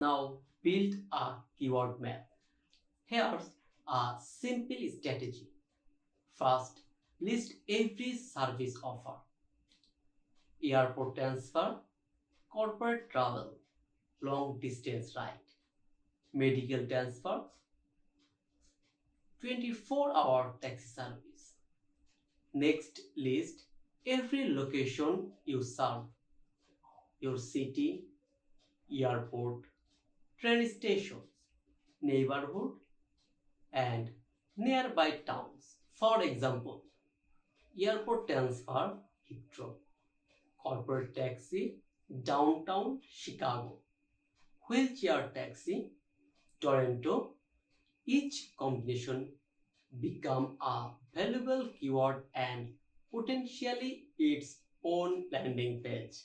Now build a keyword map. Here's a simple strategy. First, list every service offer. Airport transfer, corporate travel, long distance ride, medical transfer, 24-hour taxi service. Next, list every location you serve, your city, airport, train stations, neighborhood, and nearby towns. For example, airport transfer Heathrow, corporate taxi downtown Chicago, wheelchair taxi Toronto. Each combination become a valuable keyword and potentially its own landing page.